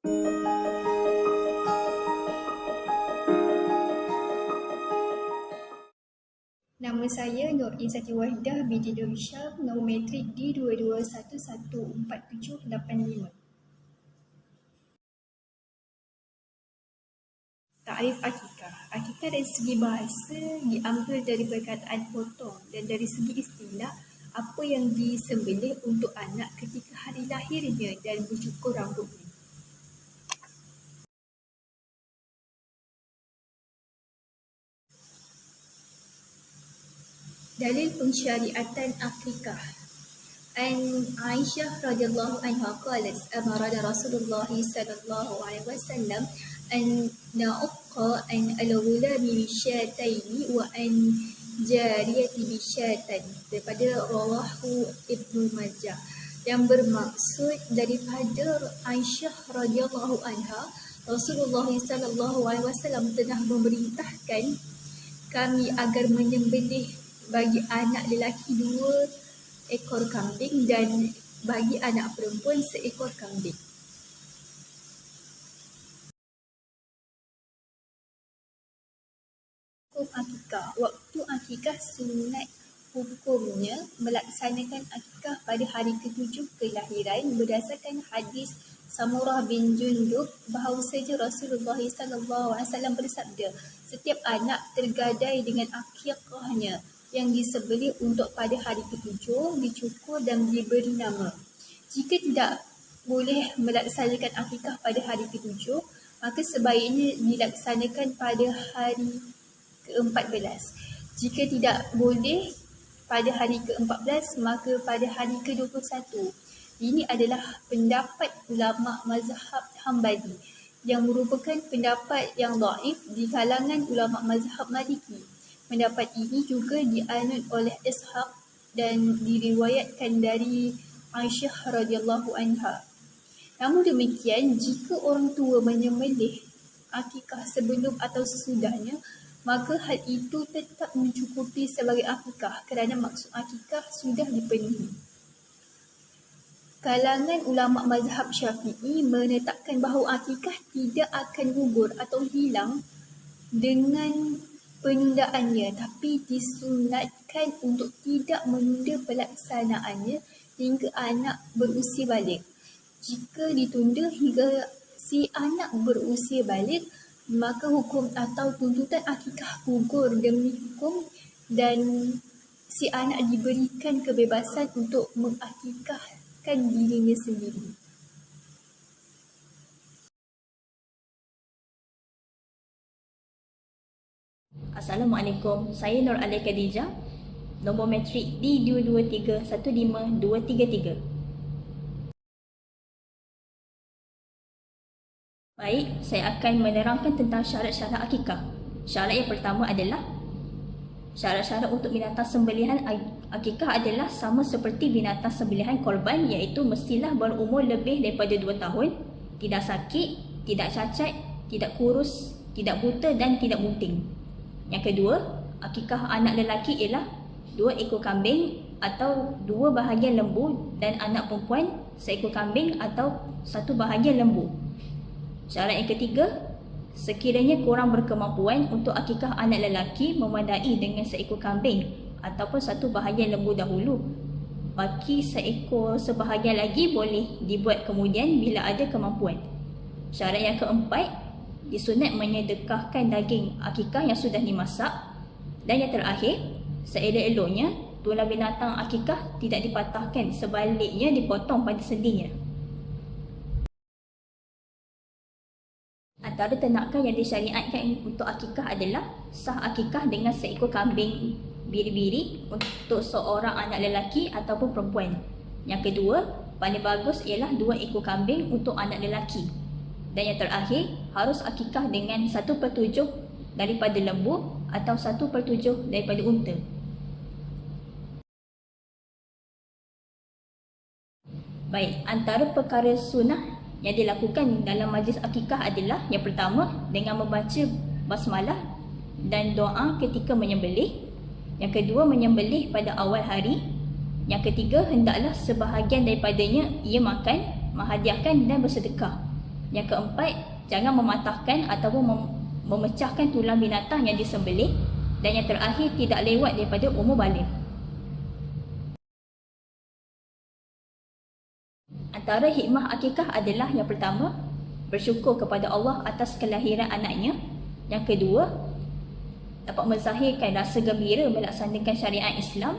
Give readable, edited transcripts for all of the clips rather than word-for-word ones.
Nama saya Nur Izzati Wahidah binti Nur Syam, nombor metrik D22114785. Takrif akikah. Akikah dari segi bahasa diambil dari perkataan potong, dan dari segi istilah apa yang disembelih untuk anak ketika hari lahirnya dan bercukur rambutnya. Dalil pensyariatan akikah. An Aisyah radhiyallahu anha qalat amarana Rasulullah sallallahu alaihi wasallam an na'qa an al-ghulami bisyataini wa an jariyati bisyatan, daripada rawahu Ibnu Majah, yang bermaksud daripada Aisyah radhiyallahu anha, Rasulullah sallallahu alaihi wasallam telah memerintahkan kami agar menyembelih bagi anak lelaki 2 ekor kambing dan bagi anak perempuan 1 ekor kambing. Hukum akikah. Waktu akikah sunat hukumnya melaksanakan akikah pada hari ke-7 kelahiran berdasarkan hadis Samurah bin Jundub bahawasanya Rasulullah SAW bersabda, setiap anak tergadai dengan akikahnya yang disembelih untuk pada hari ke-7 dicukur dan diberi nama. Jika tidak boleh melaksanakan akikah pada hari ke-7, maka sebaiknya dilaksanakan pada hari ke-14. Jika tidak boleh pada hari ke-14, maka pada hari ke-21. Ini adalah pendapat ulama mazhab Hambali yang merupakan pendapat yang dhaif di kalangan ulama mazhab Maliki. Pendapat ini juga dianut oleh Ishaq dan diriwayatkan dari Aisyah radhiyallahu anha. Namun demikian, jika orang tua menyembelih akikah sebelum atau sesudahnya, maka hal itu tetap mencukupi sebagai akikah kerana maksud akikah sudah dipenuhi. Kalangan ulama mazhab Syafi'i menetapkan bahawa akikah tidak akan gugur atau hilang dengan penundaannya, tapi disunatkan untuk tidak menunda pelaksanaannya hingga anak berusia balik. Jika ditunda hingga si anak berusia balik, maka hukum atau tuntutan akikah gugur demi hukum dan si anak diberikan kebebasan untuk mengakikahkan dirinya sendiri. Assalamualaikum, saya Nur Ali Khadijah, nombor metrik D22315233. Baik, saya akan menerangkan tentang syarat-syarat akikah. Syarat yang pertama adalah syarat-syarat untuk binatang sembelihan akikah adalah sama seperti binatang sembelihan korban, iaitu mestilah berumur lebih daripada 2 tahun, tidak sakit, tidak cacat, tidak kurus, tidak buta dan tidak bunting. Yang kedua, akikah anak lelaki ialah 2 ekor kambing atau 2 bahagian lembu, dan anak perempuan 1 ekor kambing atau 1 bahagian lembu. Syarat yang ketiga, sekiranya korang berkemampuan untuk akikah anak lelaki memadai dengan 1 ekor kambing ataupun 1 bahagian lembu dahulu, baki 1 ekor sebahagian lagi boleh dibuat kemudian bila ada kemampuan. Syarat yang keempat, disunat menyedekahkan daging akikah yang sudah dimasak. Dan yang terakhir, seelok-eloknya tulang binatang akikah tidak dipatahkan, sebaliknya dipotong pada sendinya. Antara ternakan yang disyariatkan untuk akikah adalah sah akikah dengan 1 ekor kambing biri-biri untuk seorang anak lelaki ataupun perempuan. Yang kedua, paling bagus ialah 2 ekor kambing untuk anak lelaki. Dan yang terakhir, harus akikah dengan 1/7 daripada lembu atau 1/7 daripada unta. Baik, antara perkara sunnah yang dilakukan dalam majlis akikah adalah yang pertama, dengan membaca basmalah dan doa ketika menyembelih. Yang kedua, menyembelih pada awal hari. Yang ketiga, hendaklah sebahagian daripadanya ia makan, menghadiahkan dan bersedekah. Yang keempat, jangan mematahkan ataupun memecahkan tulang binatang yang disembelih. Dan yang terakhir, tidak lewat daripada umur baligh. Antara hikmah akikah adalah yang pertama, bersyukur kepada Allah atas kelahiran anaknya. Yang kedua, dapat menzahirkan rasa gembira melaksanakan syariat Islam.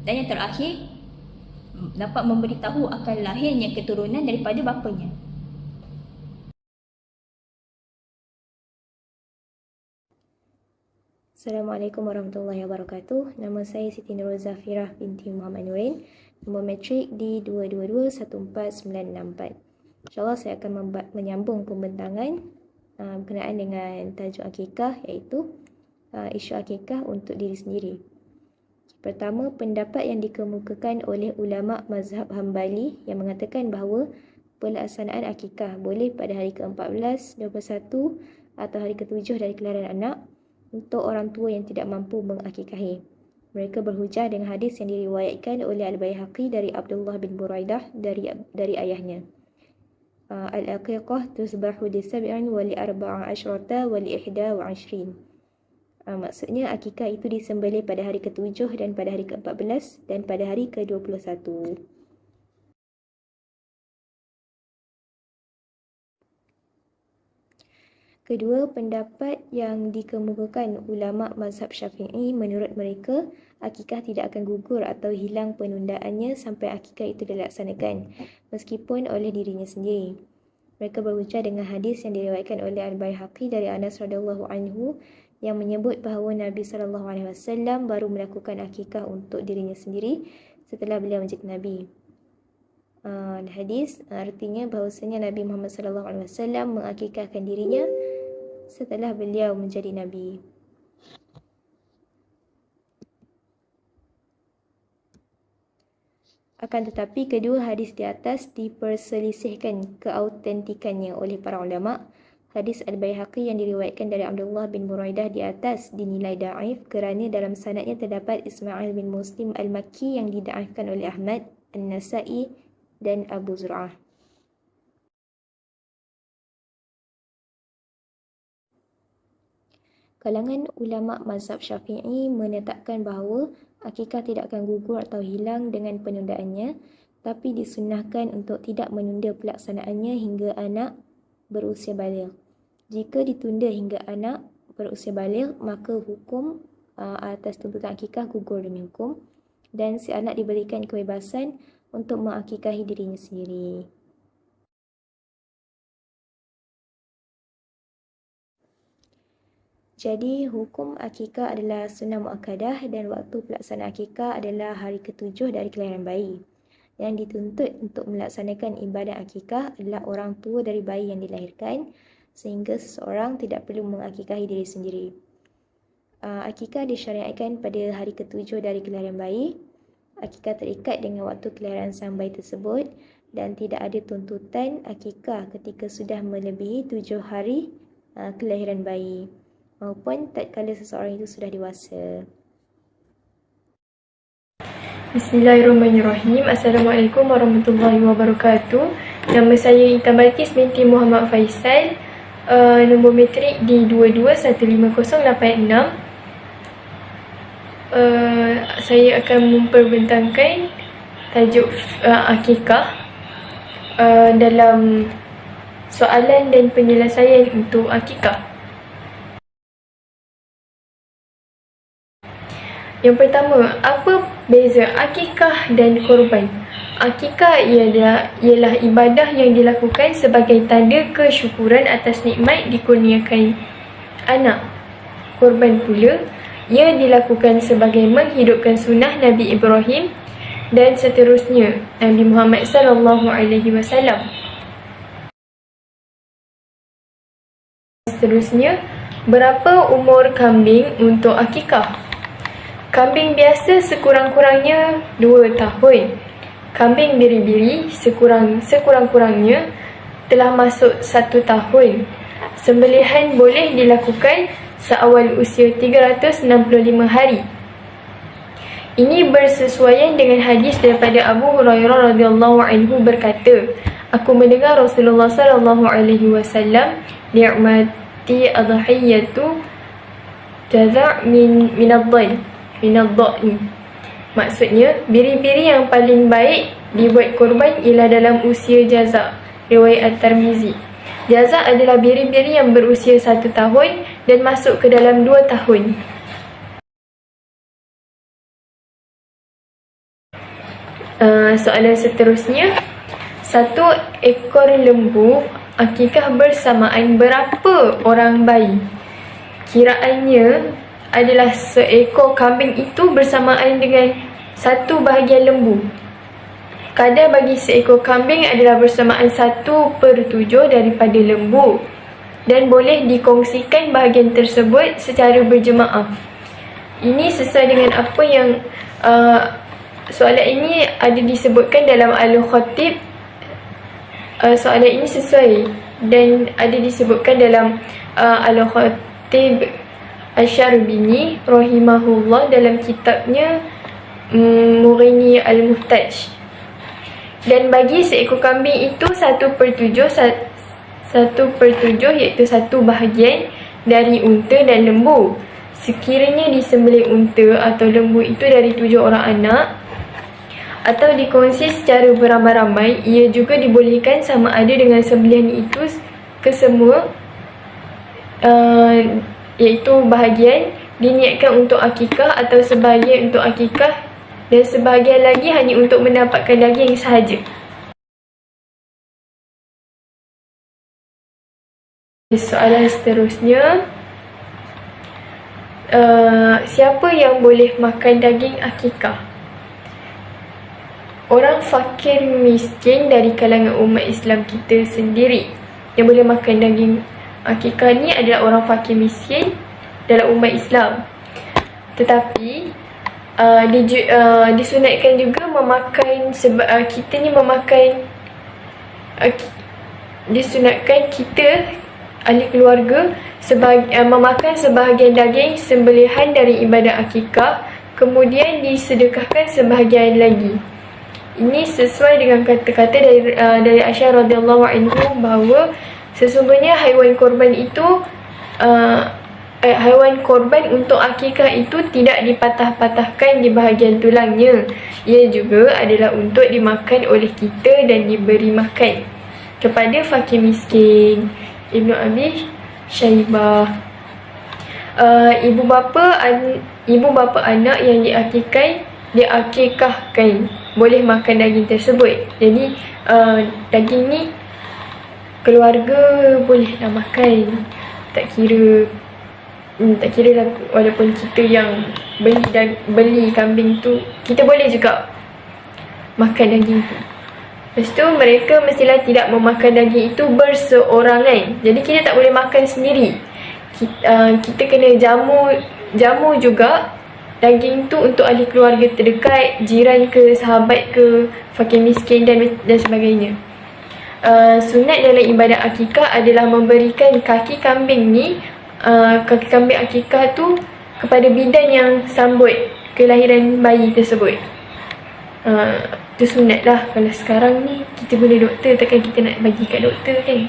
Dan yang terakhir, dapat memberitahu akan lahirnya keturunan daripada bapanya. Assalamualaikum warahmatullahi wabarakatuh. Nama saya Siti Nurul Zafirah binti Muhammad Nurin. Nombor matrik di 222-14964. InsyaAllah saya akan menyambung pembentangan berkenaan dengan tajuk akikah, iaitu isu akikah untuk diri sendiri. Pertama, pendapat yang dikemukakan oleh ulama mazhab Hambali yang mengatakan bahawa pelaksanaan akikah boleh pada hari ke-14, 21 atau hari ke-7 dari kelahiran anak untuk orang tua yang tidak mampu mengakikahi. Mereka berhujah dengan hadis yang diriwayatkan oleh Al-Baihaqi dari Abdullah bin Buraidah dari ayahnya. Al-aqiqah tusbahu li sab'in wa li arba'a asyrata wa li ihda wa ashrin. Maksudnya akikah itu disembelih pada hari ke-7 dan pada hari ke-14 dan pada hari ke-21. Kedua, pendapat yang dikemukakan ulama mazhab Syafi'i, menurut mereka akikah tidak akan gugur atau hilang penundaannya sampai akikah itu dilaksanakan, meskipun oleh dirinya sendiri. Mereka berhujah dengan hadis yang diriwayatkan oleh Al-Baihaqi dari Anas radhiyallahu anhu yang menyebut bahawa Nabi SAW baru melakukan akikah untuk dirinya sendiri setelah beliau menjadi Nabi. Hadis artinya bahawasanya Nabi Muhammad SAW mengakikahkan dirinya setelah beliau menjadi Nabi. Akan tetapi kedua hadis di atas diperselisihkan keautentikannya oleh para ulama. Hadis Al-Baihaqi yang diriwayatkan dari Abdullah bin Buraidah di atas dinilai da'if kerana dalam sanadnya terdapat Ismail bin Muslim Al-Makki yang dida'ifkan oleh Ahmad, An-Nasai dan Abu Zur'ah. Kalangan ulama mazhab Syafi'i menetapkan bahawa akikah tidak akan gugur atau hilang dengan penundaannya, tapi disunnahkan untuk tidak menunda pelaksanaannya hingga anak berusia baligh. Jika ditunda hingga anak berusia baligh, maka hukum atas tuntutan akikah gugur demi hukum dan si anak diberikan kebebasan untuk mengakikahi dirinya sendiri. Jadi, hukum akikah adalah sunnah muakkadah dan waktu pelaksanaan akikah adalah hari ke-7 dari kelahiran bayi. Yang dituntut untuk melaksanakan ibadat akikah adalah orang tua dari bayi yang dilahirkan, sehingga seseorang tidak perlu mengakikahi diri sendiri. Akikah disyariatkan pada hari ke-7 dari kelahiran bayi. Akikah terikat dengan waktu kelahiran sang bayi tersebut dan tidak ada tuntutan akikah ketika sudah melebihi 7 hari kelahiran bayi, maupun tatkala seseorang itu sudah dewasa. Bismillahirrahmanirrahim. Assalamualaikum warahmatullahi wabarakatuh. Nama saya Intan Balkis binti Muhammad Faisal. Nombor matrik di 22-15086. Saya akan memperbentangkan tajuk akikah dalam soalan dan penyelesaian untuk akikah. Yang pertama, apa beza akikah dan korban? Akikah ialah ibadah yang dilakukan sebagai tanda kesyukuran atas nikmat dikurniakan anak. Korban pula, ia dilakukan sebagai menghidupkan sunnah Nabi Ibrahim dan seterusnya Nabi Muhammad SAW. Seterusnya, berapa umur kambing untuk akikah? Kambing biasa sekurang-kurangnya 2 tahun. Kambing biri-biri sekurang-kurangnya telah masuk 1 tahun. Sembelihan boleh dilakukan seawal usia 365 hari. Ini bersesuaian dengan hadis daripada Abu Hurairah radhiyallahu anhu berkata, aku mendengar Rasulullah sallallahu alaihi wasallam, ni'mati adhiyatu jaza' min ad-dha'n. Maksudnya, biri-biri yang paling baik dibuat korban ialah dalam usia jaza'. Riwayat At-Tirmizi. Jaza' adalah biri-biri yang berusia 1 tahun dan masuk ke dalam 2 tahun. Soalan seterusnya, 1 ekor lembu akikah bersamaan berapa orang bayi? Kiraannya adalah seekor kambing itu bersamaan dengan 1 bahagian lembu. Kadar bagi seekor kambing adalah bersamaan 1/7 daripada lembu dan boleh dikongsikan bahagian tersebut secara berjemaah. Ini sesuai dengan apa yang soalan ini ada disebutkan dalam Al-Khatib. Soalan ini sesuai dan ada disebutkan dalam Al-Khatib Asy-Syarbini rahimahullah dalam kitabnya Mughni Al-Muhtaj. Dan bagi seekor kambing itu 1/7 iaitu 1 bahagian dari unta dan lembu. Sekiranya disembelih unta atau lembu itu dari 7 orang anak atau dikongsi secara beramai-ramai, ia juga dibolehkan sama ada dengan sembelihan itu kesemua, iaitu bahagian diniatkan untuk akikah atau sebahagian untuk akikah dan sebahagian lagi hanya untuk mendapatkan daging sahaja. Soalan seterusnya, siapa yang boleh makan daging akikah? Orang fakir miskin dari kalangan umat Islam kita sendiri yang boleh makan daging akikah ni adalah orang fakir miskin dalam umat Islam. Tetapi disunatkan juga memakan kita ni memakan disunatkan kita ahli keluarga memakan sebahagian daging sembelihan dari ibadat akikah, kemudian disedekahkan sebahagian lagi. Ini sesuai dengan kata-kata dari Aisyah radhiyallahu anhu bahawa sesungguhnya haiwan korban itu haiwan korban untuk akikah itu tidak dipatah-patahkan di bahagian tulangnya. Ia juga adalah untuk dimakan oleh kita dan diberi makan kepada fakir miskin. Ibnu Abi Syaibah. Ibu bapa anak yang diakikahkan boleh makan daging tersebut. Jadi daging ni keluarga bolehlah makan. Tak kira lah, walaupun kita yang beli kambing tu, kita boleh juga makan daging tu. Lepas tu mereka mestilah tidak memakan daging itu berseorangan. Jadi kita tak boleh makan sendiri. Kita kena jamu juga daging tu untuk ahli keluarga terdekat, jiran ke, sahabat ke, fakir miskin dan sebagainya. Sunat dalam ibadat akikah adalah memberikan kaki kambing ni, kaki kambing akikah tu kepada bidan yang sambut kelahiran bayi tersebut. Itu sunat lah. Kalau sekarang ni kita guna doktor, takkan kita nak bagi kat doktor kan.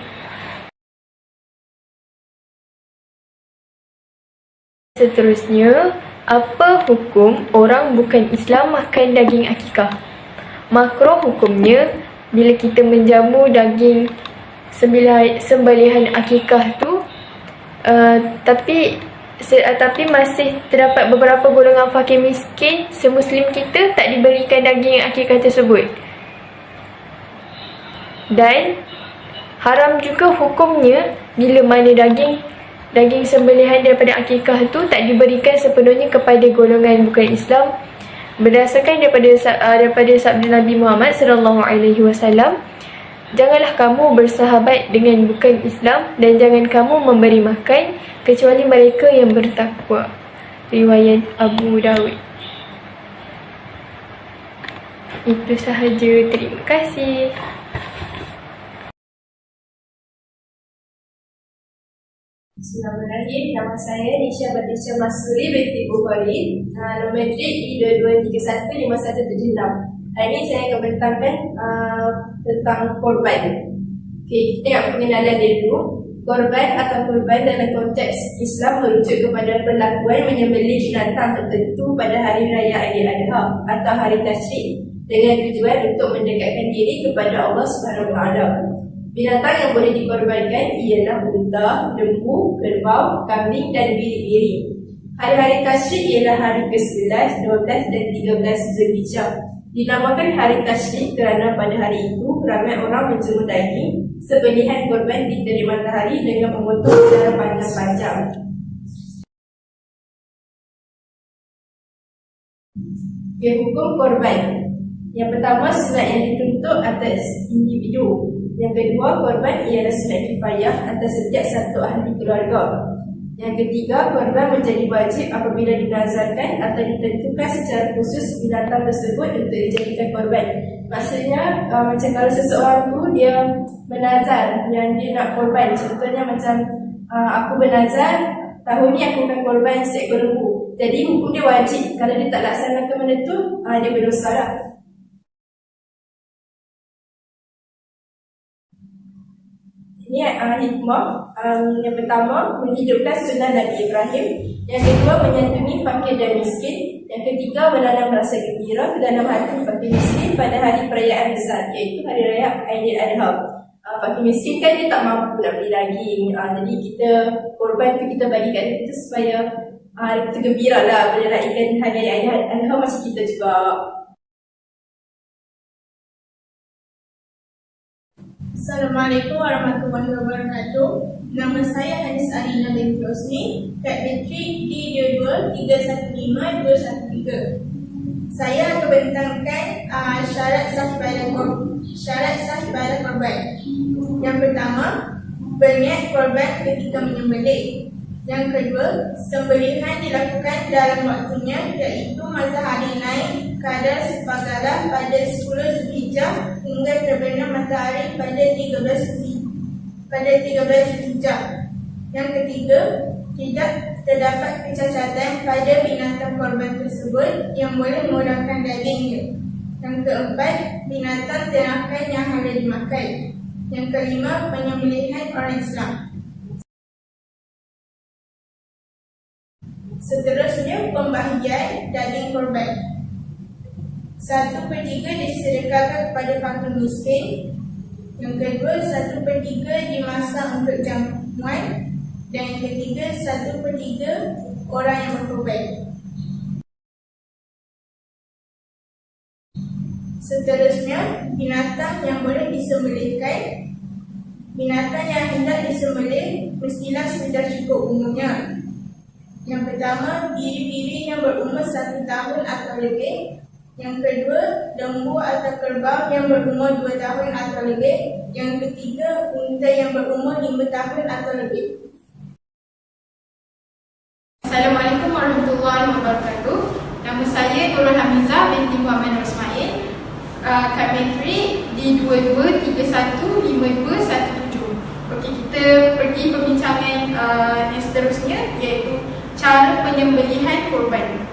Seterusnya, apa hukum orang bukan Islam makan daging akikah? Makruh hukumnya bila kita menjamu daging sembelihan akikah tu, tapi masih terdapat beberapa golongan fakir miskin semuslim kita tak diberikan daging akikah tersebut. Dan haram juga hukumnya bila mana daging sembelihan daripada akikah tu tak diberikan sepenuhnya kepada golongan bukan Islam. Berdasarkan daripada sabda Nabi Muhammad SAW, janganlah kamu bersahabat dengan bukan Islam dan jangan kamu memberi makan kecuali mereka yang bertakwa. Riwayat Abu Dawud. Itu sahaja. Terima kasih. Bismillahirrahmanirrahim. Nama saya Nisha Batisha Masuri binti Bukhari. Nombor metrik D22315176. Hari ini saya akan bentangkan tentang korban. Okey, kita tengok pengenalan dia dulu. Korban atau korban dalam konteks Islam merujuk kepada perlakuan menyembelih binatang tertentu pada hari raya Aidiladha atau hari tasyrik dengan tujuan untuk mendekatkan diri kepada Allah Subhanahu Wa Taala. Binatang yang boleh dikorbankan ialah unta, lembu, kerbau, kambing dan biri-biri. Hari-hari tasyrik ialah hari ke-11, 12 dan 13 Zulhijjah. Dinamakan hari tasyrik kerana pada hari itu ramai orang menjemur daging sembelihan korban di terik matahari dengan memotong secara panjang-panjang. Hukum korban. Yang pertama, sunat yang dituntut atas individu. Yang kedua, korban ialah sunat kifayah atas setiap satu ahli keluarga. Yang ketiga, korban menjadi wajib apabila dinazarkan atau ditentukan secara khusus binatang tersebut untuk dijadikan korban. Maksudnya, macam kalau seseorang tu dia menazar yang dia nak korban. Contohnya macam aku bernazar tahun ni aku akan korban seekor lembu. Jadi hukum dia wajib. Kalau dia tak laksanakan benda tu, dia berdosa lah. Ini hikmah. Yang pertama, menghidupkan sunnah Nabi Ibrahim. Yang kedua, menyantuni fakir dan miskin. Yang ketiga, menanam rasa gembira ke dalam hati fakir miskin pada hari perayaan besar, iaitu hari raya Aidiladha. Fakir miskin kan dia tak mampu nak beli daging. Jadi kita korban tu kita bagi kat dia supaya kita gembira lah merayakan hari Aidiladha macam kita juga. Assalamualaikum warahmatullahi wabarakatuh. Nama saya Hanis Alina binti Rosni, kad metrik D22315213. Saya akan bentangkan syarat sah ibadah korban. Yang pertama, berniat korban ketika menyembelih. Yang kedua, sembelihan dilakukan dalam waktunya, iaitu matahari naik kadar sepagalah pada 10 Zulhijjah hingga terbenam matahari pada 13 Zulhijjah. Yang ketiga, tidak terdapat kecacatan pada binatang korban tersebut yang boleh murahkan dagingnya. Yang keempat, binatang ternakan yang halal dimakan. Yang kelima, penyembelihan orang Islam. Seterusnya, pembahagian daging korban. 1/3 disedekahkan kepada fakir miskin. Yang kedua, 1/3 dimasak untuk jamuan. Dan yang ketiga, 1/3 orang yang berkorban. Seterusnya, binatang yang boleh disembelihkan. Binatang yang hendak disembelih mestilah sudah cukup umurnya. Yang pertama, biri-biri yang berumur 1 tahun atau lebih. Yang kedua, lembu atau kerbau yang berumur 2 tahun atau lebih. Yang ketiga, unta yang berumur 5 tahun atau lebih. Assalamualaikum warahmatullahi wabarakatuh. Nama saya Nurul Hamizah binti Muhammad Rosmail. Kad metrik D22315217. Okey, kita pergi perbincangan yang seterusnya, iaitu cara penyembelihan korban.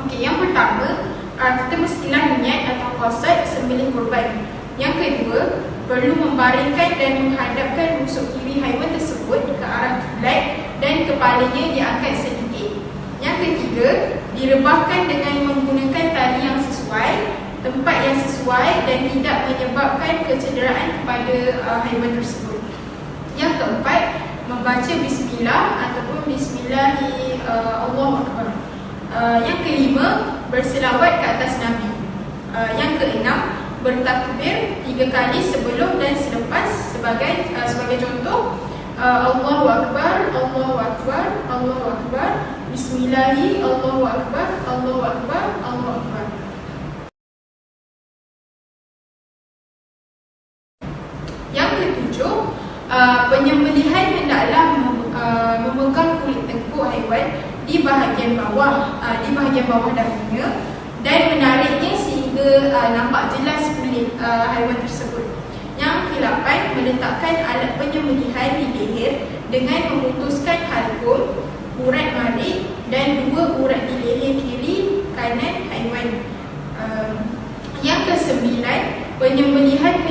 Okey, yang pertama, kita mestilah niat atau qasad sembelih korban. Yang kedua, perlu membaringkan dan menghadapkan rusuk kiri haiwan tersebut ke arah kiblat dan kepalanya diangkat sedikit. Yang ketiga, direbahkan dengan menggunakan tali yang sesuai, tempat yang sesuai dan tidak menyebabkan kecederaan kepada haiwan tersebut. Yang keempat, membaca bismillah ataupun bismillahi Allahu Akbar. Yang kelima, berselawat ke atas Nabi. Yang keenam, bertakbir 3 kali sebelum dan selepas sebagai contoh, Allahu Akbar, Allahu Akbar, Allahu Akbar, Bismillahi, Allahu Akbar, Allahu Akbar, Allahu Akbar. Yang ketujuh, penyembelihan hendaklah memegang kulit tengkuk haiwan di bahagian bawah dahinya dan menariknya sehingga nampak jelas kulit haiwan tersebut. Yang ke-8, meletakkan alat penyembelihan di leher dengan memutuskan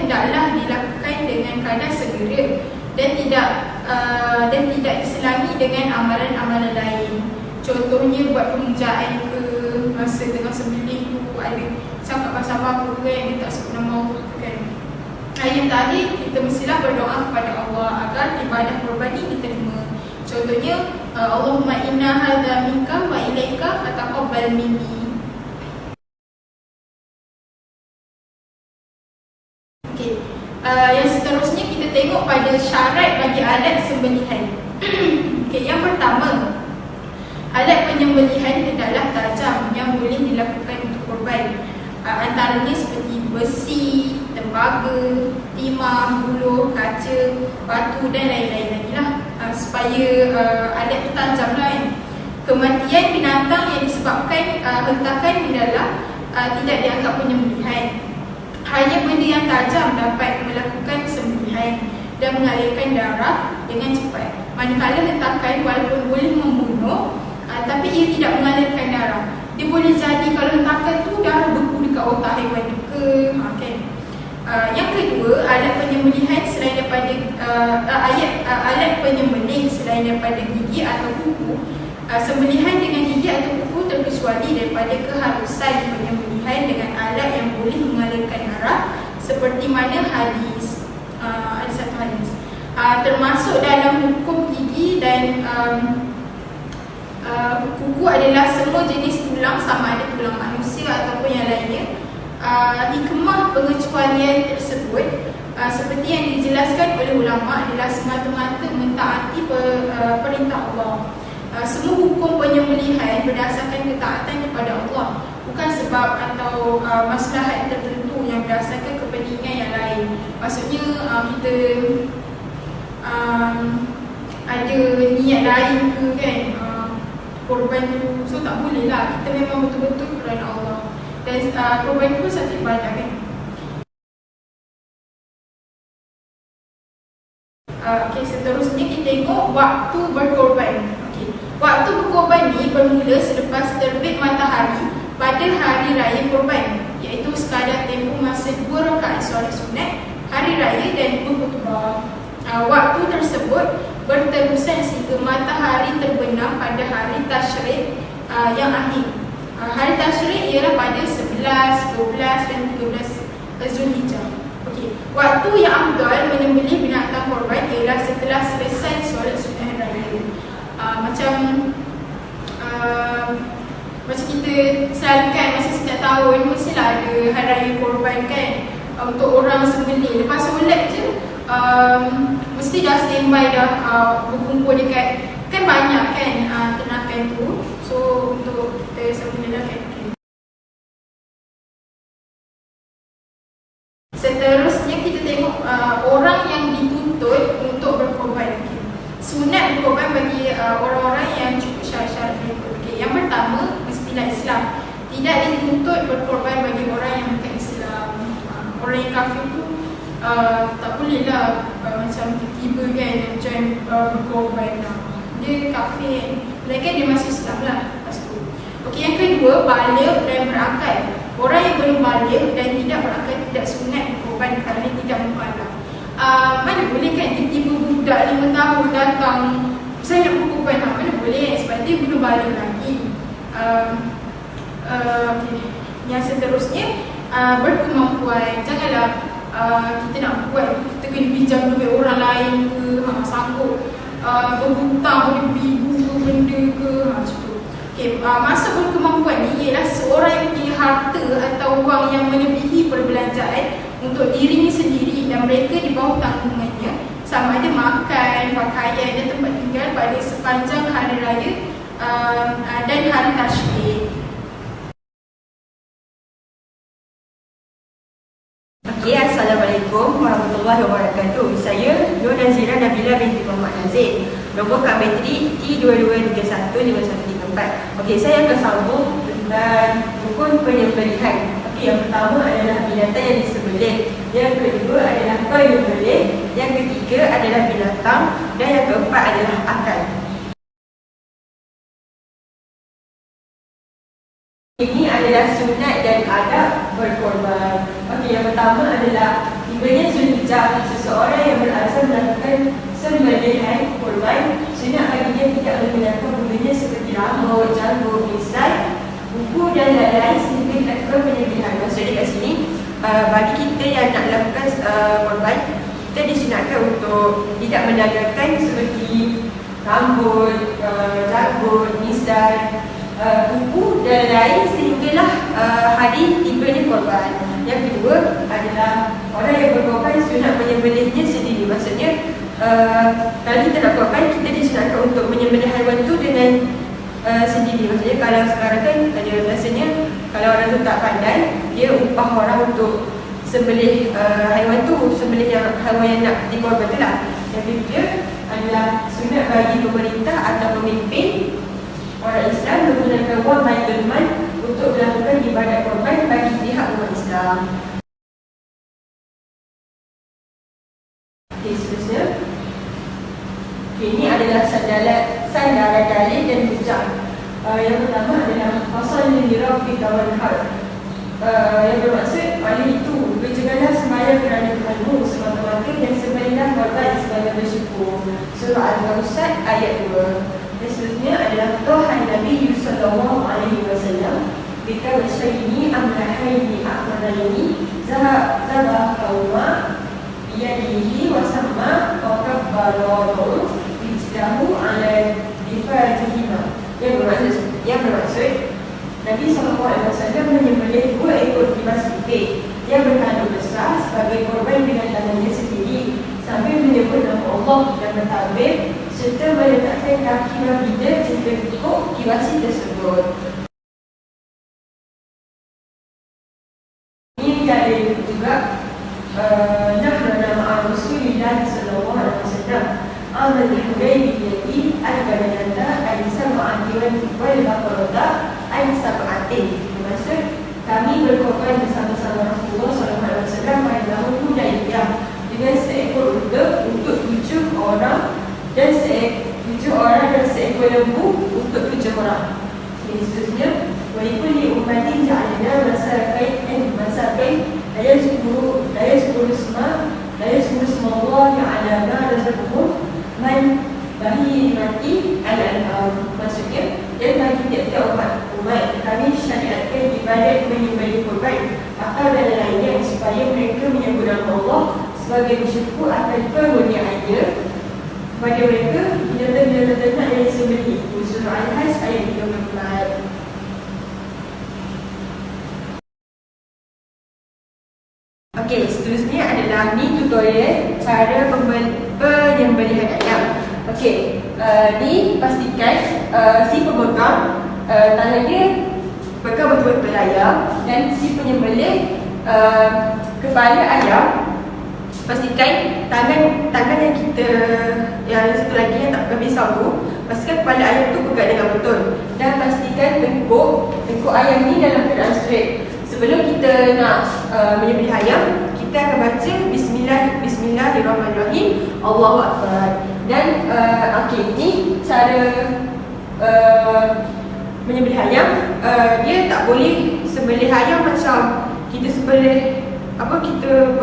hendaklah dilakukan dengan kadar segera dan tidak diselangi dengan amalan-amalan lain. Contohnya buat pemujaan ke, masa tengah sembelih tu ada cakap pasal apa ke yang dia tak sebut nama Allah kan. Yang tadi kita mestilah berdoa kepada Allah agar ibadah korban ini diterima. Contohnya Allahumma inna hadza minka wa ilaika fataqabbal minni. Okey. Yang seterusnya kita tengok pada syarat bagi alat sembelihan. Okey, yang pertama, alat penyembelihan hendaklah tajam yang boleh dilakukan untuk korban. Antaranya seperti besi, tembaga, timah, buluh, kaca, batu dan lain-lain lagi lah, supaya alat itu tajam lah kan. Kematian binatang yang disebabkan hentakan hendaklah tidak dianggap penyembelihan. Hanya benda yang tajam dapat melakukan sembelihan dan mengalirkan darah dengan cepat. Manakala hentakan walaupun boleh membunuh, tapi ia tidak mengalirkan darah. Dia boleh jadi kalau hentakan tu darah beku dekat otak haiwan tu ke, kan. Yang kedua, alat penyembelihan selain daripada alat penyembelih selain daripada gigi atau kuku. Sembelihan dengan gigi atau kuku terkecuali daripada keharusan penyembelihan dengan alat yang boleh mengalirkan darah, seperti mana hadis, ada satu hadis termasuk dalam hukum gigi dan kuku adalah semua jenis tulang, sama ada tulang manusia ataupun yang lainnya. Hikmah pengecualian tersebut seperti yang dijelaskan oleh ulama adalah semata-mata mentaati perintah Allah. Semua hukum penyembelihan berdasarkan ketaatan kepada Allah, bukan sebab atau maslahat tertentu yang berdasarkan kepentingan yang lain. Maksudnya kita ada niat lain ke kan, korban tu, so tak boleh lah. Kita memang betul-betul kerana Allah. Dan korban tu satu ibadah kan. Okay, seterusnya kita tengok waktu berkorban. Okay. Waktu berkorban ni bermula selepas terbit matahari pada hari raya korban, iaitu sekadar tempoh masa 2 rakaat solat sunat hari raya dan 2 khutbah. Waktu tersebut berterusan sehingga matahari terbenam pada hari tasyrik yang akhir. Hari tasyrik ialah pada 11, 12 dan 13 Zulhijjah. Okey, waktu yang afdal menyembelih binatang korban ialah setelah selesai solat sunat raya. Macam kita selalu kan, masa setiap tahun mestilah ada hari raya korban kan, untuk orang sembelih. Lepas solat je mesti dah standby dah, berkumpul dekat, kan banyak kan ternakan tu. So untuk kita sembelih dah kan. Seterusnya kita tengok orang yang dituntut untuk berkorban. Sunat berkorban bagi orang-orang yang cukup syarat-syarat berikut. Yang pertama, mestilah Islam. Tidak dituntut berkorban bagi orang yang bukan Islam. Orang yang kafir tu tak boleh lah macam tiba-tiba kan join berkorban lah. Dia kafir, mereka dia masih Islam lah lepas tu. Okey, yang kedua, baligh dan berakal. Orang yang belum baligh dan tidak berakal tidak sunat berkorban kerana tidak mukallaf. Mana boleh kan tiba-tiba budak 5 tahun datang, saya nak berkorban, mana boleh, sebab dia belum baligh lagi. Okay. Yang seterusnya, berkemampuan. Janganlah kita nak buat, kita kena pinjam duit orang lain ke, sanggup berhutang pada ibu ke benda ke, macam tu. Okay, maksud berkemampuan ni ialah seorang yang punya harta atau wang yang melebihi perbelanjaan untuk dirinya sendiri dan mereka di bawah tanggungannya, sama ada makan, pakaian dan tempat tinggal pada sepanjang hari raya dan hari tasyrik. Okay, Assalamualaikum warahmatullahi wabarakatuh. Saya Nur Nazira Nabila binti Muhammad Nazir. Nombor kad bateri T22315134. Okey, saya akan sambung tentang rukun penyembelihan. Okey, yang pertama adalah binatang yang disembelih. Yang kedua adalah penyembelih. Yang ketiga adalah binatang. Dan yang keempat adalah akal. Ini adalah sunat dan adab berkorban. Okey, yang pertama adalah tibanya Zulhijjah, seseorang yang berazam melakukan sembelihan korban, sunat baginya tidak menggunakan bulunya seperti rambut, janggut, misai, buku dan lain-lain sehingga dilakukan penyembelihan. Maksudnya kat sini, bagi kita yang nak lakukan korban, kita disunatkan untuk tidak menanggalkan seperti rambut, janggut, misai, buku dan lain sehinggalah hari tibanya korban. Yang kedua adalah orang yang berkorban sunat menyembelihnya sendiri. Maksudnya kalau kita nak korban, kita disunatkan untuk menyembelih haiwan tu dengan sendiri. Maksudnya kalau sekarang kan ada biasanya kalau orang tu tak pandai, dia upah orang untuk sembelih haiwan tu, sembelih haiwan yang nak dikorban tu lah. Yang ketiga adalah sunat bagi pemerintah atau pemimpin orang Islam menggunakan wang Baitul Mal untuk melakukan ibadat korban bagi pihak umat Islam. Okey, seterusnya. Okey, ini adalah sandaran dalil dan hujah. Yang pertama adalah fasal lirabbi tawanhar. Yang bermaksud oleh itu berjagalah sembahyang kerana Tuhanmu semata-mata dan sembelihlah korban sebagai bersyukur. Surah Al-Mursalat ayat 2. Dan seterusnya adalah Tuhan Nabi sallallahu alaihi wasallam bika wasyaini amlahaini akmalaini zahab kauma biyadihi wasamma wakabbarahu bijdahu ala difajihima. Yang bermaksud Nabi SAW menyembelih 2 ekor kibas putih yang berkandung besar sebagai korban dengan tangannya sendiri sambil menyebut nama Allah dan bertakbir serta meletakkan kaki baginda di tekuk kibasi tersebut. Ini ada juga nama Rasulullah sallallahu alaihi wasallam amal Hudaybiyah al-Badanata al-Sab'ati wal-Baqarata al-Sab'atin. Maksud kami berkorban bersama-sama Rasulullah sallallahu alaihi wasallam pada tahun Hudaybiyah dengan seekor unta untuk 7 orang dan 7 orang dan seekor lembu untuk 7 orang. Ini seterusnya Walikuli umatin ja'alina masakai Daya 10 semua Allah ya'ala ma razaqahum man bahimati al-an'am. Maksudnya, dan bagi tiap-tiap umat kami syariatkan ibadat menyembelih korban atau dan lainnya supaya mereka menyebut nama Allah sebagai bersyukur akan pengurniaannya kepada mereka binatang-binatang ternak yang disembelih. Surah Al-Hajj ayat 34. Okey, seterusnya adalah ni tutorial cara penyembelihan ayam. Okey, ni pastikan si pemegang tangan dia pegang betul-betul ayam dan si penyembelih kepala ayam pastikan tangan yang satu lagi yang tak pegang pisau tu, pastikan kepala ayam tu pegang dengan betul dan pastikan tengkuk ayam ni dalam keadaan straight. Sebelum kita nak menyembelih ayam, kita akan baca Bismillahirrahmanirrahim, Allahu Akbar. Dan okey, ni cara menyembelih ayam. Dia tak boleh sembelih ayam macam kita sembelih kita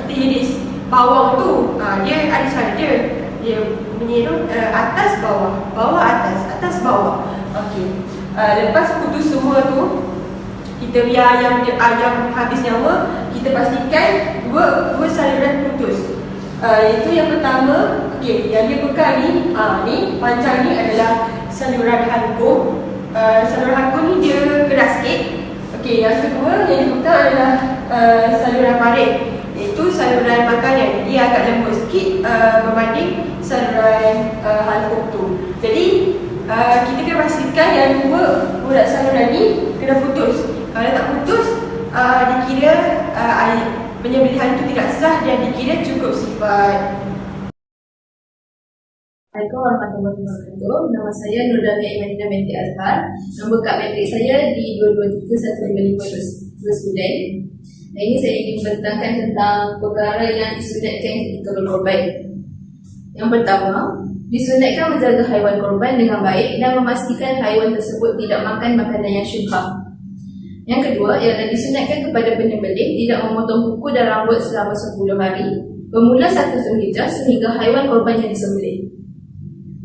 iris bawang tu. Dia ada cara dia bunyi tu atas bawah, bawah atas, atas bawah. Okey. Lepas putus semua tu, kita biar ayam habis nyawa, kita pastikan dua saluran putus. Itu yang pertama, okey, yang dia pegang ni, ni panjang ni adalah saluran halkum. Saluran halkum ni dia keras sikit. Okey, yang kedua yang dia pegang adalah saluran parit, iaitu saluran makanan. Dia agak lembut sikit berbanding saluran halkum tu. Jadi kita kena pastikan yang dua urat saluran ni kena putus. Kalau tak putus, dikira penyembelihan itu tidak sah dan dikira cukup sifat. Assalamualaikum warahmatullahi wabarakatuh. Nama saya Nurdania Imanina binti Azhar. Nombor kad matrik saya di 2231529. Dan ini saya ingin membentangkan tentang perkara yang disunatkan ketika berkorban. Yang pertama, disunatkan menjaga haiwan korban dengan baik dan memastikan haiwan tersebut tidak makan makanan yang syubhah. Yang kedua ialah disunatkan kepada penyembelih tidak memotong kuku dan rambut selama 10 hari bermula 1 Zulhijjah sehingga haiwan korban yang disembelih.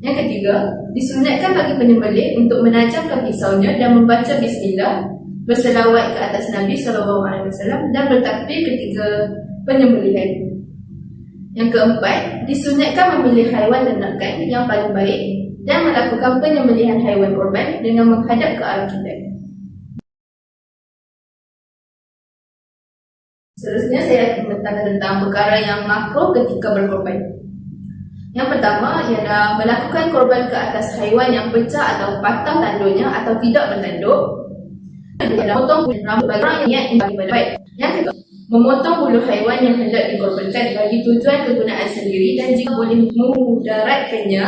Yang ketiga, disunatkan bagi penyembelih untuk menajamkan pisaunya dan membaca bismillah, berselawat ke atas Nabi SAW dan bertakbir ketika penyembelihan. Yang keempat, disunatkan memilih haiwan ternakan yang paling baik dan melakukan penyembelihan haiwan korban dengan menghadap ke arah kiblat. Seterusnya saya akan membentangkan tentang perkara yang makruh ketika berkorban. Yang pertama ialah melakukan korban ke atas haiwan yang pecah atau patah tanduknya atau tidak bertanduk. Memotong rambut bagi orang yang niat bagi baik. Yang kedua, memotong bulu haiwan yang hendak dikorbankan bagi tujuan kegunaan sendiri dan jika boleh memudaratkannya.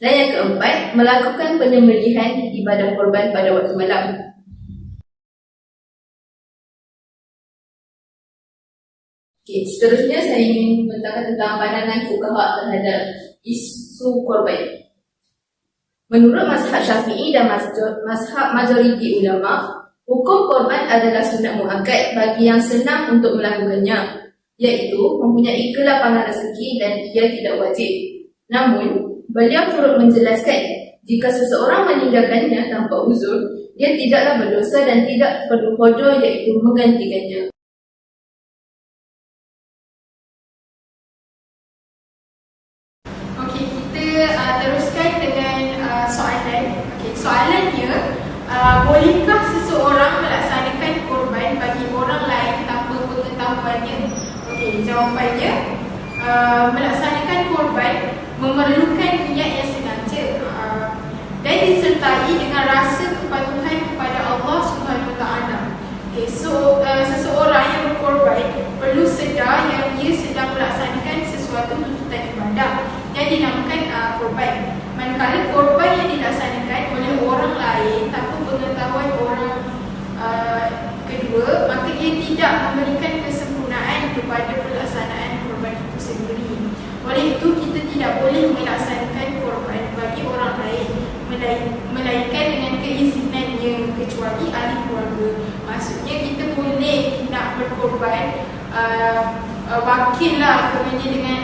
Dan yang keempat, melakukan penyembelihan ibadah korban pada waktu malam. Seterusnya saya ingin membentangkan tentang pandangan fuqaha terhadap isu korban. Menurut mazhab Syafi'i dan mazhab majoriti ulama, hukum korban adalah sunat muakkad bagi yang senang untuk melakukannya, iaitu mempunyai kelapangan rezeki dan ia tidak wajib. Namun, beliau turut menjelaskan jika seseorang meninggalkannya tanpa uzur, dia tidaklah berdosa dan tidak perlu qada, iaitu menggantikannya. Teruskan dengan soalan. Soalannya, bolehkah seseorang melaksanakan korban bagi orang lain tanpa pengetahuannya? Jawapannya, melaksanakan korban memerlukan niat yang sengaja dan disertai dengan rasa kepatuhan kepada Allah SWT. Seseorang yang berkorban perlu sedar yang ia sedang melaksanakan sesuatu tuntutan ibadah yang dinamakan korban. Manakala korban yang dilaksanakan oleh orang lain tanpa pengetahuan orang kedua, maka ia tidak memberikan kesempurnaan kepada pelaksanaan korban itu sendiri. Oleh itu, kita tidak boleh melaksanakan korban bagi orang lain melainkan dengan keizinannya, kecuali ahli keluarga. Maksudnya kita boleh nak berkorban wakil lah dengan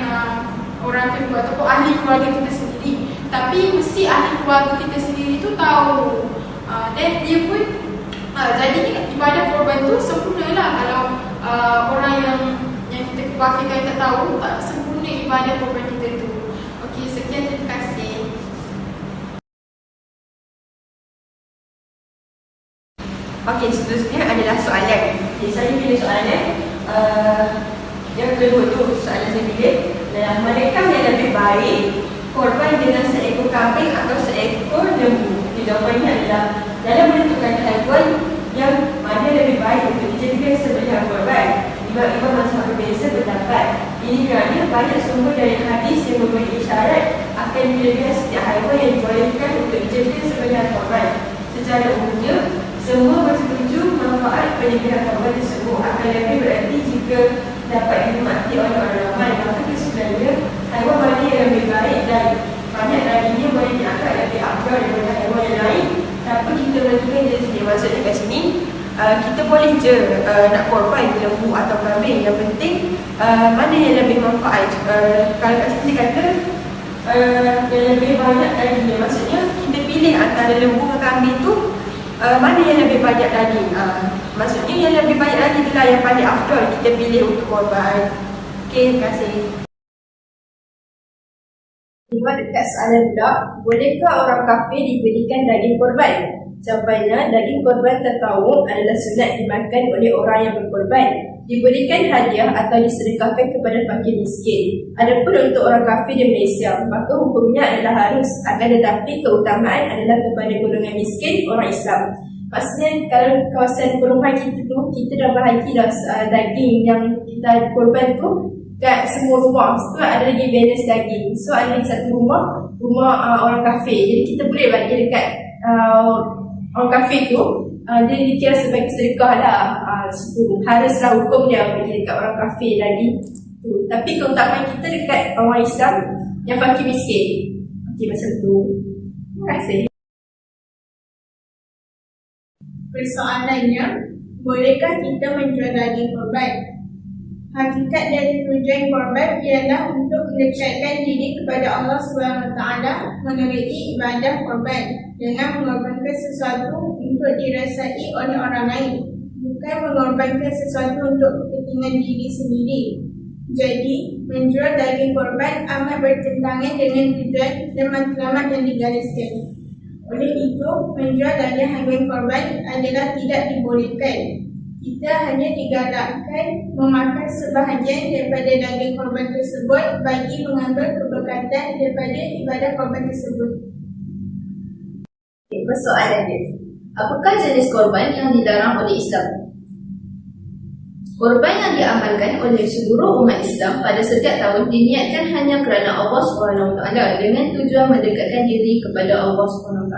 orang kedua ataupun ahli keluarga kita sendiri, tapi mesti ahli keluarga kita sendiri tu tahu dan dia pun jadi ibadah korban tu sempurna lah. Kalau orang yang kita wakilkan tak tahu, tak sempurna ibadah korban kita tu. Okey, sekian, terima kasih. Okey, seterusnya adalah soalan. Jadi saya pilih soalan yang kedua tu, soalan saya pilih adalah manakah yang lebih baik, korban dengan seekor kambing atau seekor lembu? Jawapannya adalah dalam menentukan haiwan yang mana lebih baik untuk dijadikan sembelihan korban, imam-imam mazhab berbeza berpendapat. Ini kerana banyak sumber dari hadis yang memberi isyarat akan kelebihan setiap haiwan yang dibolehkan untuk dijadikan sembelihan korban. Secara umumnya, semua bersetuju manfaat penyembelihan korban tersebut akan lebih berarti jika dapat dinikmati oleh orang ramai. Maka kesimpulannya, haiwan mana yang lebih baik dan banyak dagingnya boleh diangkat lebih afdal daripada haiwan yang lain. Tapi kita menentukan dia sendiri. Maksudnya kat sini, kita boleh je nak korban lembu atau kambing. Yang penting mana yang lebih manfaat. Kalau kat sini kata yang lebih banyak dagingnya, maksudnya kita pilih antara lembu ke kambing tu mana yang lebih banyak daging. Maksudnya yang lebih banyak daging itulah yang paling afdal kita pilih untuk korban. Okey, terima kasih. Dekat soalan pula, bolehkah orang kafir diberikan daging korban? Jawapannya, daging korban tertaung adalah sunat dimakan oleh orang yang berkorban, diberikan hadiah atau disedekahkan kepada fakir miskin. Adapun untuk orang kafir di Malaysia, maka hukumnya adalah harus, akan tetapi keutamaan adalah kepada golongan miskin orang Islam. Maksudnya kalau kawasan perumahan kita tu, kita dah bahagi dah daging yang kita korban tu kat semua rumah. So ada lagi balance daging. So ada lagi satu rumah orang kafir. Jadi kita boleh bagi dekat orang kafir tu. Dia dikira sebagai sedekah lah. Haruslah hukum dia bagi dekat orang kafir lagi tu. Tapi keutamaan kita dekat orang Islam yang fakir miskin. Okey, macam tu. Terima kasih. Persoalannya, bolehkah kita menjual daging korban? Hakikat dari tujuan korban ialah untuk mendekatkan diri kepada Allah SWT melalui ibadah korban dengan mengorbankan sesuatu untuk dirasai oleh orang lain, bukan mengorbankan sesuatu untuk kepentingan diri sendiri. Jadi, menjual daging korban amat bertentangan dengan tujuan dan matlamat yang digariskan. Oleh itu, menjual daging haiwan korban adalah tidak dibolehkan. Kita hanya digalakkan memakan sebahagian daripada daging korban tersebut bagi mengambil keberkatan daripada ibadah korban tersebut. Persoalan dia, apakah jenis korban yang dilarang oleh Islam? Korban yang diamalkan oleh seluruh umat Islam pada setiap tahun diniatkan hanya kerana Allah SWT dengan tujuan mendekatkan diri kepada Allah SWT,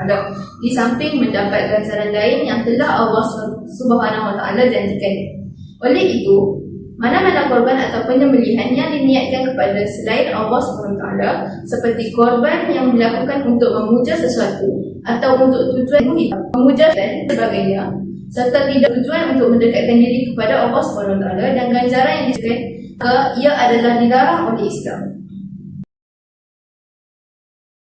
di samping mendapat ganjaran lain yang telah Allah SWT janjikan. Oleh itu, mana-mana korban atau penyembelihan yang diniatkan kepada selain Allah SWT, seperti korban yang dilakukan untuk memuja sesuatu atau untuk tujuan memuja dan sebagainya, serta tidak tujuan untuk mendekatkan diri kepada Allah SWT dan ganjaran yang disebutkan, ia adalah dilarang oleh Islam.